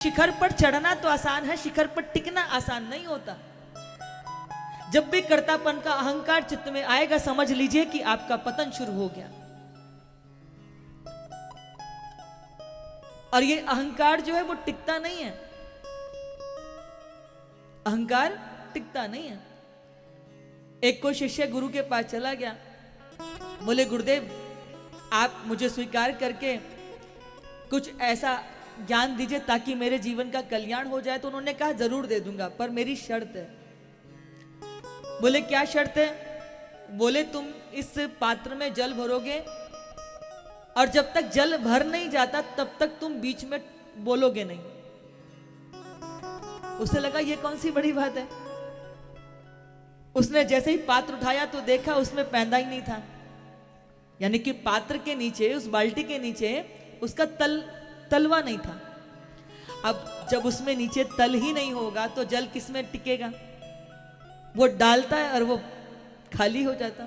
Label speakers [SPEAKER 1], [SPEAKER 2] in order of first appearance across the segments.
[SPEAKER 1] शिखर पर चढ़ना तो आसान है, शिखर पर टिकना आसान नहीं होता। जब भी कर्तापन का अहंकार चित्त में आएगा, समझ लीजिए कि आपका पतन शुरू हो गया। और ये अहंकार जो है वो टिकता नहीं है, अहंकार टिकता नहीं है। एक कोई शिष्य गुरु के पास चला गया, बोले गुरुदेव आप मुझे स्वीकार करके कुछ ऐसा ज्ञान दीजिए ताकि मेरे जीवन का कल्याण हो जाए। तो उन्होंने कहा जरूर दे दूंगा, पर मेरी शर्त है। बोले क्या शर्त है? बोले तुम इस पात्र में जल भरोगे और जब तक जल भर नहीं जाता तब तक तुम बीच में बोलोगे नहीं। उसे लगा ये कौन सी बड़ी बात है। उसने जैसे ही पात्र उठाया तो देखा उसमें पैंदा ही नहीं था, यानी कि पात्र के नीचे, उस बाल्टी के नीचे उसका तलवा नहीं था। अब जब उसमें नीचे तल ही नहीं होगा तो जल किस में टिकेगा? वो डालता है और वो खाली हो जाता।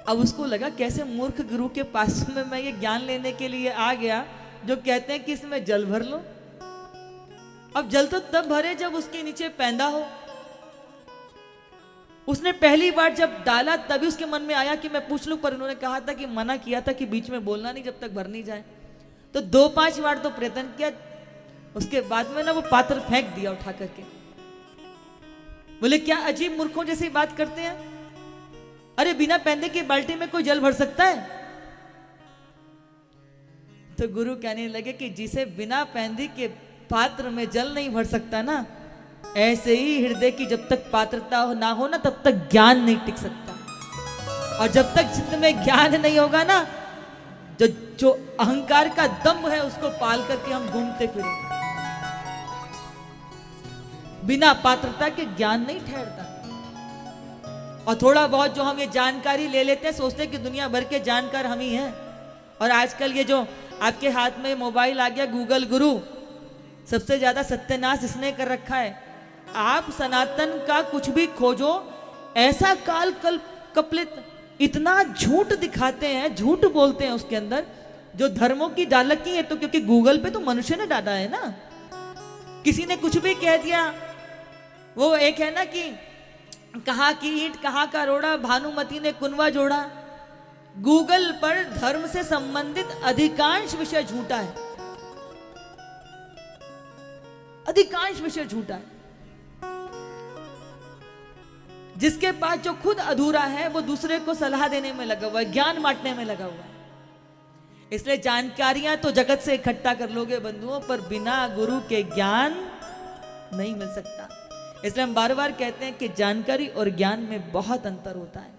[SPEAKER 1] अब उसको लगा कैसे मूर्ख गुरु के पास में मैं ये ज्ञान लेने के लिए आ गया जो कहते हैं कि इसमें जल भर लो। अब जल तो तब भरे जब उसके नीचे पैंदा हो। उसने पहली बार जब डाला तभी उसके मन में आया कि मैं पूछ लूं, पर उन्होंने कहा था कि मना किया था कि बीच में बोलना नहीं जब तक भर नहीं जाए। तो 2-5 बार तो प्रयत्न किया, उसके बाद में ना वो पात्र फेंक दिया उठा करके। बोले क्या अजीब मूर्खों जैसी बात करते हैं, अरे बिना पैंदे की बाल्टी में कोई जल भर सकता है? तो गुरु कहने लगे कि जिसे बिना पैंदी के पात्र में जल नहीं भर सकता ना, ऐसे ही हृदय की जब तक पात्रता ना हो ना तब तक ज्ञान नहीं टिक सकता। और जब तक चित्त में ज्ञान नहीं होगा ना, जो अहंकार का दम्भ है उसको पाल करके हम घूमते फिरेंगे। बिना पात्रता के ज्ञान नहीं ठहरता। और थोड़ा बहुत जो हम ये जानकारी ले लेते हैं, सोचते हैं कि दुनिया भर के जानकार हम ही हैं। और आजकल ये जो आपके हाथ में मोबाइल आ गया, गूगल गुरु, सबसे ज्यादा सत्यानाश इसने कर रखा है। आप सनातन का कुछ भी खोजो, ऐसा काल कल्पित इतना झूठ दिखाते हैं, झूठ बोलते हैं उसके अंदर, जो धर्मों की डालकी है। तो क्योंकि गूगल पे तो मनुष्य ने डाला है ना, किसी ने कुछ भी कह दिया। वो एक है ना कि कहाँ की ईंट कहाँ का रोड़ा, भानुमति ने कुनवा जोड़ा। गूगल पर धर्म से संबंधित अधिकांश विषय झूठा है, अधिकांश विषय झूठा है। जिसके पास जो खुद अधूरा है वो दूसरे को सलाह देने में लगा हुआ है, ज्ञान बांटने में लगा हुआ है। इसलिए जानकारियां तो जगत से इकट्ठा कर लोगे बंधुओं, पर बिना गुरु के ज्ञान नहीं मिल सकता। इसलिए हम बार बार कहते हैं कि जानकारी और ज्ञान में बहुत अंतर होता है।